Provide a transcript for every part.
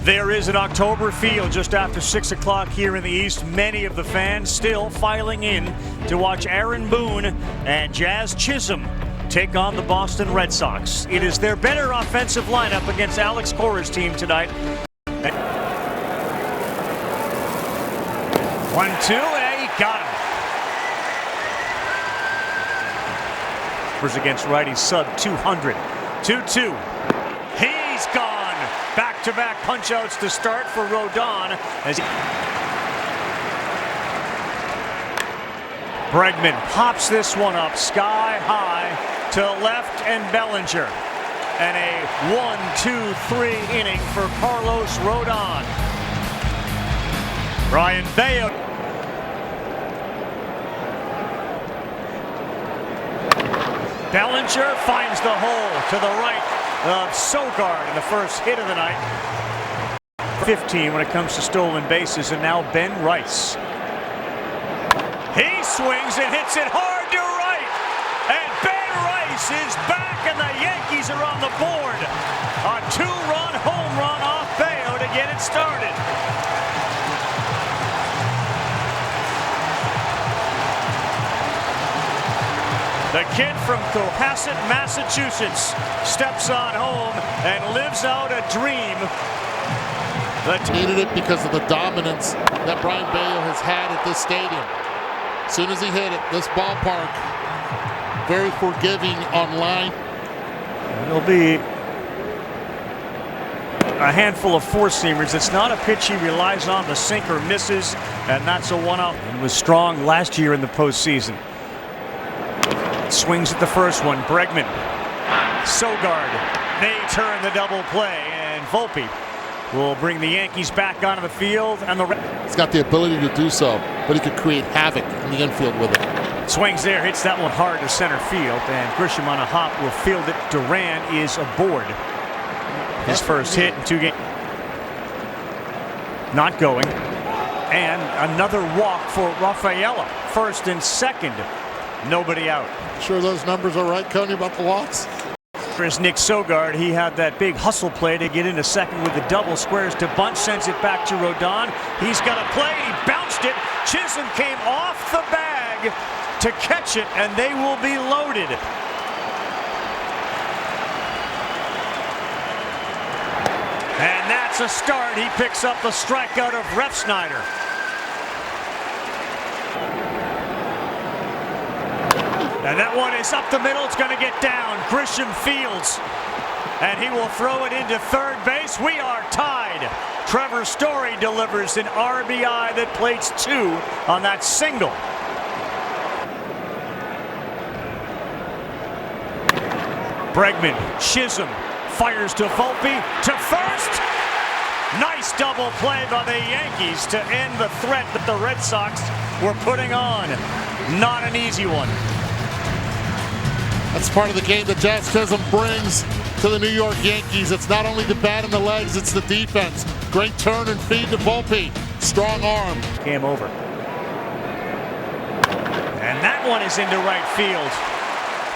There is an October feel just after 6 o'clock here in the East. Many of the fans still filing in to watch Aaron Boone and Jazz Chisholm take on the Boston Red Sox. It is their better offensive lineup against Alex Cora's team tonight. 1-2, and he got him. Against righty sub 200. 2-2. He's gone. Back-to-back punch-outs to start for Rodon. As Bregman pops this one up sky high to left and Bellinger. And a 1-2-3 inning for Carlos Rodon. Brian Bayo. Bellinger finds the hole to the right of Sogard in the first hit of the night. 15 when it comes to stolen bases, and now Ben Rice. He swings and hits it hard to right, and Ben Rice is back, and the Yankees are on the board. A two-run home run off Bayo to get it started. The kid from Cohasset, Massachusetts, steps on home and lives out a dream. Needed it because of the dominance that Brian Bayo has had at this stadium. As soon as he hit it, this ballpark, very forgiving on line. It'll be a handful of four-seamers. It's not a pitch he relies on. The sinker misses, and that's a one-out. He was strong last year in the postseason. Swings at the first one. Bregman. Sogard. They turn the double play, and Volpe will bring the Yankees back onto the field. And he's got the ability to do so, but he could create havoc in the infield with it. Swings there, hits that one hard to center field, and Grisham on a hop will field it. Duran is aboard. His first hit in 2 games. Not going. And another walk for Rafaela. First and second. Nobody out. Sure those numbers are right, Coney, about the walks? There's Nick Sogard. He had that big hustle play to get into second with the double. Squares to bunt, sends it back to Rodon. He's got a play. He bounced it. Chisholm came off the bag to catch it, and they will be loaded. And that's a start. He picks up the strikeout of Refsnyder. And that one is up the middle. It's going to get down. Grisham fields. And he will throw it into third base. We are tied. Trevor Story delivers an RBI that plates 2 on that single. Bregman, Chisholm fires to Volpe to first. Nice double play by the Yankees to end the threat that the Red Sox were putting on. Not an easy one. That's part of the game that Jazz Chisholm brings to the New York Yankees. It's not only the bat and the legs, it's the defense. Great turn and feed to Volpe. Strong arm. Came over. And that one is into right field.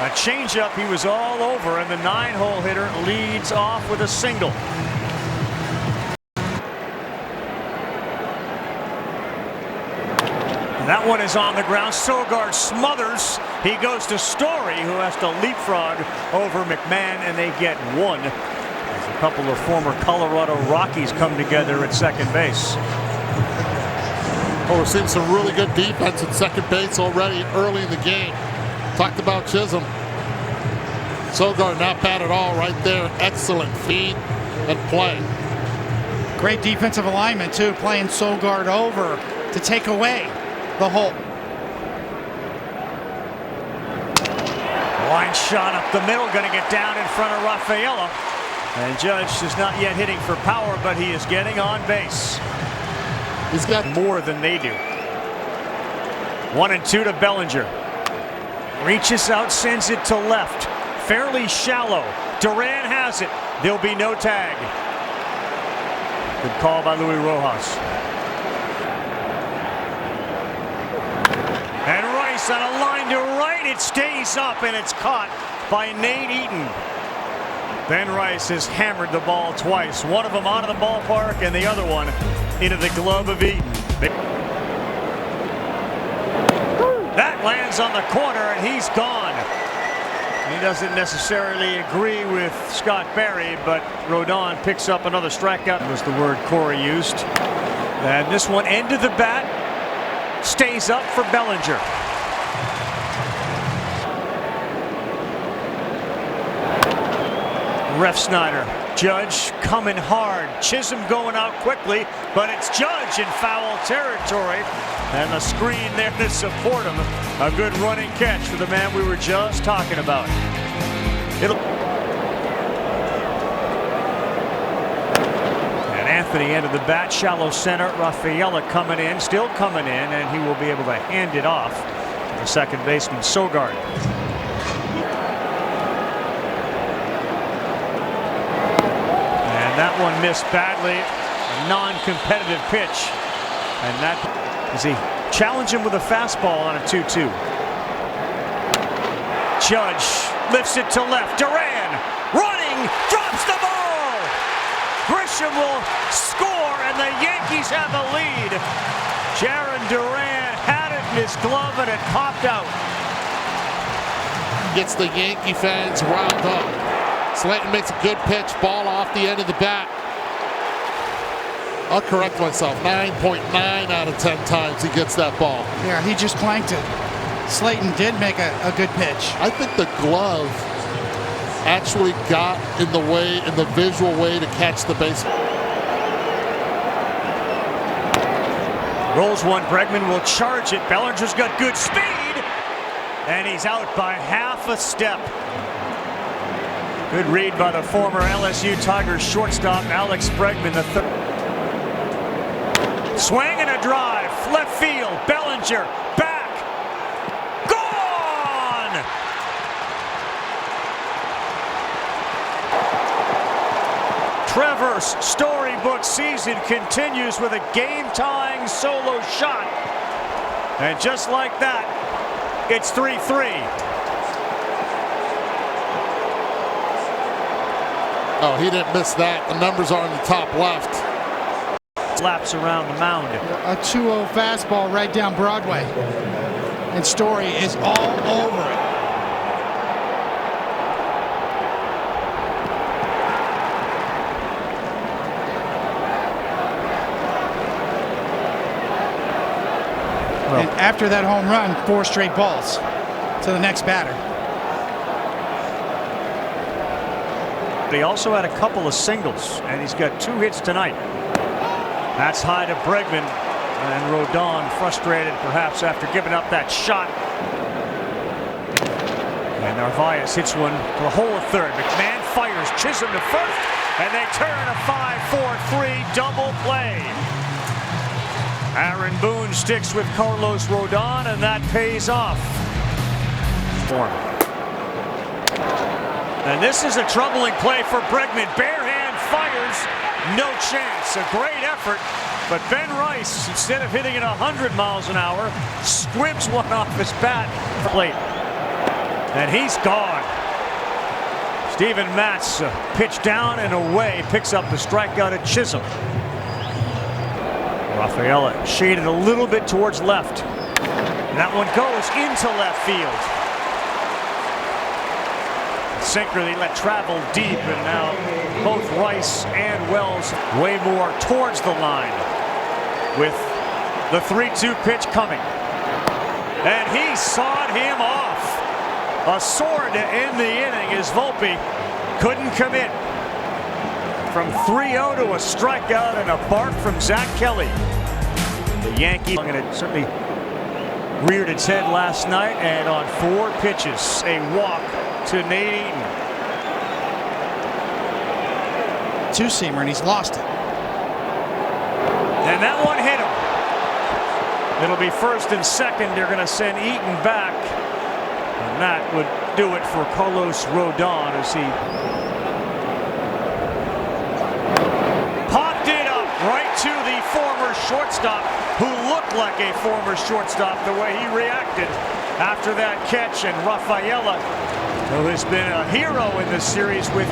A changeup he was all over, and the 9-hole hitter leads off with a single. That one is on the ground. Sogard smothers. He goes to Story, who has to leapfrog over McMahon, and they get one. As a couple of former Colorado Rockies come together at second base. Oh, we're seeing some really good defense at second base already early in the game. Talked about Chisholm. Sogard not bad at all right there. Excellent feed and play. Great defensive alignment, too, playing Sogard over to take away the hole. Line shot up the middle, going to get down in front of Rafaela. And Judge is not yet hitting for power, but he is getting on base. He's got more than they do. 1-2 to Bellinger. Reaches out, sends it to left. Fairly shallow. Duran has it. There'll be no tag. Good call by Luis Rojas. And Rice on a line to right. It stays up, and it's caught by Nate Eaton. Ben Rice has hammered the ball twice. One of them out of the ballpark and the other one into the glove of Eaton. That lands on the corner and he's gone. He doesn't necessarily agree with Scott Barry, but Rodon picks up another strikeout. Was the word Corey used. And this one end of the bat stays up for Bellinger. Ref Snyder. Judge coming hard. Chisholm going out quickly, but it's Judge in foul territory. And the screen there to support him. A good running catch for the man we were just talking about. And Anthony into the bat, shallow center. Rafaela coming in, still coming in, and he will be able to hand it off to the second baseman, Sogard. That one missed badly, a non-competitive pitch. And that, as he challenged him with a fastball on a 2-2. Judge lifts it to left. Duran running, drops the ball. Grisham will score, and the Yankees have the lead. Jarren Duran had it in his glove, and it popped out. Gets the Yankee fans riled up. Slayton makes a good pitch, ball off the end of the bat. I'll correct myself, 9.9 out of 10 times he gets that ball. Yeah, he just planked it. Slayton did make a good pitch. I think the glove actually got in the way, in the visual way to catch the baseball. Rolls one, Bregman will charge it. Bellinger's got good speed, and he's out by half a step. Good read by the former LSU Tigers shortstop, Alex Bregman, the third. Swing and a drive, left field, Bellinger, back, gone! Trevor's storybook season continues with a game-tying solo shot. And just like that, it's 3-3. Oh, he didn't miss that. The numbers are on the top left. Laps around the mound. A 2-0 fastball right down Broadway. And Story is all over it. Well, and after that home run, 4 straight balls to the next batter. He also had a couple of singles, and he's got 2 hits tonight. That's high to Bregman, and Rodon frustrated perhaps after giving up that shot. And Narvaez hits one to the hole of third. McMahon fires Chisholm to first, and they turn a 5-4-3 double play. Aaron Boone sticks with Carlos Rodon, and that pays off. And this is a troubling play for Bregman. Bare hand fires, no chance. A great effort, but Ben Rice, instead of hitting it 100 miles an hour, squibs one off his bat for late. And he's gone. Steven Matz, pitch down and away, picks up the strikeout at Chisholm. Rafaela shaded a little bit towards left. And that one goes into left field. Sinker they let travel deep, and now both Rice and Wells way more towards the line with the 3-2 pitch coming. And he sawed him off. A sword to end the inning as Volpe couldn't commit. From 3-0 to a strikeout and a bark from Zach Kelly. The Yankees, and it certainly reared its head last night, and on 4 pitches, a walk to Nate Eaton. 2-seamer, and he's lost it. And that one hit him. It'll be first and second. They're going to send Eaton back. And that would do it for Carlos Rodon as he popped it up right to the former shortstop, who looked like a former shortstop the way he reacted after that catch. And Rafaela, who has been a hero in this series with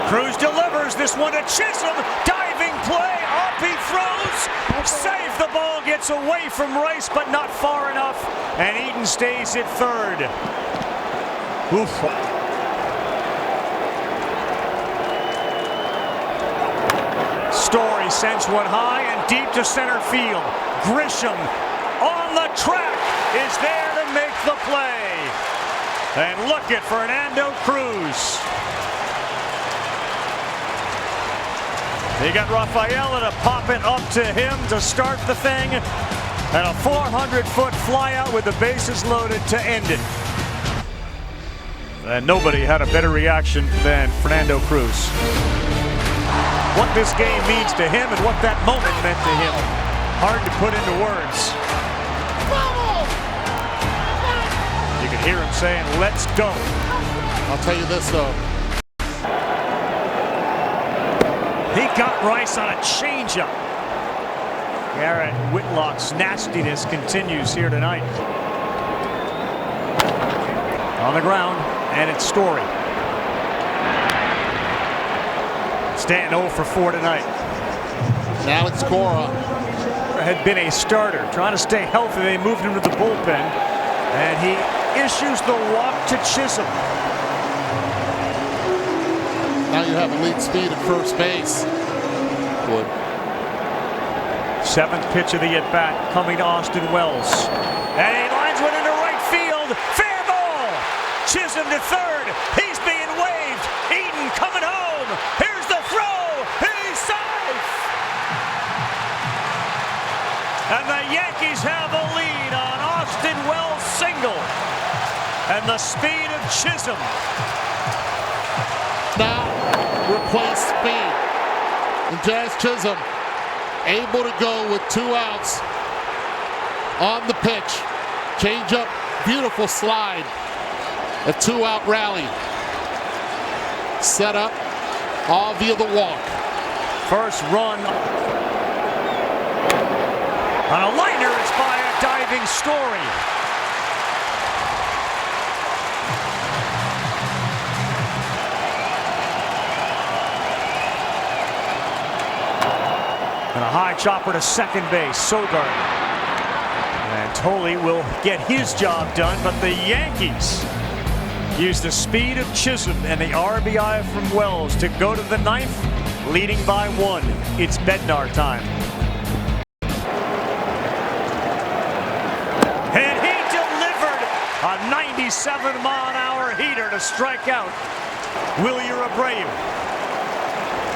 Cruz delivers this one to Chisholm. Diving play. Up he throws. Safe. The ball gets away from Rice, but not far enough. And Eaton stays at third. Oof. Story sends one high and deep to center field. Grisham on the track is there to make the play. And look at Fernando Cruz. They got Rafaela to pop it up to him to start the thing. And a 400-foot flyout with the bases loaded to end it. And nobody had a better reaction than Fernando Cruz. What this game means to him and what that moment meant to him. Hard to put into words. You can hear him saying, let's go. I'll tell you this, though. He got Rice on a changeup. Garrett Whitlock's nastiness continues here tonight. On the ground, and it's Story. Stanton 0 for 4 tonight. Now it's Cora. Had been a starter, trying to stay healthy. They moved him to the bullpen, and he issues the walk to Chisholm. Now you have elite speed at first base. Good. Seventh pitch of the at-bat coming to Austin Wells. And he lines one into right field. Fair ball! Chisholm to third. He's being waved. Eaton coming home. Here's the throw. He's safe! And the Yankees have a lead on Austin Wells' single. And the speed of Chisholm. Now replace speed. And Jazz Chisholm able to go with 2 outs on the pitch. Change up, beautiful slide. A 2-out rally. Set up all via the walk. First run on a liner is by a diving Story. And a high chopper to second base, Sogard. And Tolley will get his job done, but the Yankees use the speed of Chisholm and the RBI from Wells to go to the 9th, leading by 1. It's Bednar time. And he delivered a 97-mile-an-hour heater to strike out Wilyer Abreu.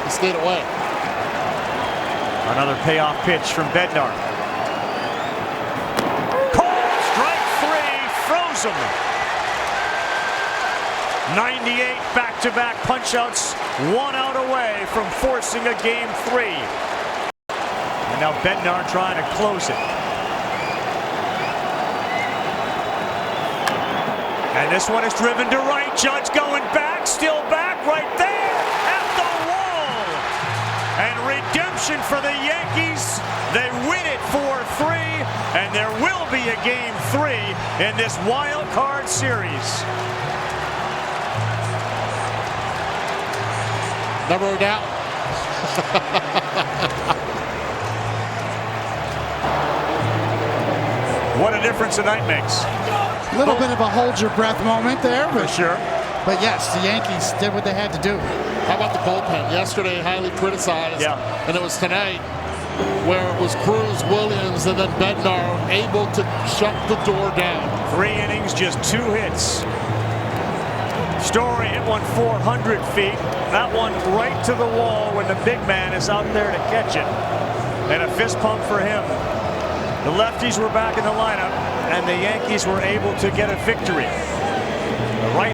He stayed away. Another payoff pitch from Bednar. Called strike 3, froze him. 98 back-to-back punch-outs, 1 out away from forcing a game 3. And now Bednar trying to close it. And this one is driven to right. Judge going back, still back, right there at the wall. And redemption for the Yankees. They win it 4-3, and there will be a game 3 in this wild card series. Never a doubt. What a difference a night makes. A little bit of a hold your breath moment there, For sure. but yes, the Yankees did what they had to do. How about the bullpen? Yesterday, highly criticized. Yeah. And it was tonight where it was Cruz, Williams, and then Bednar able to shut the door down. 3 innings, just 2 hits. Story hit one 400 feet. That one right to the wall when the big man is out there to catch it. And a fist pump for him. The lefties were back in the lineup, and the Yankees were able to get a victory. The right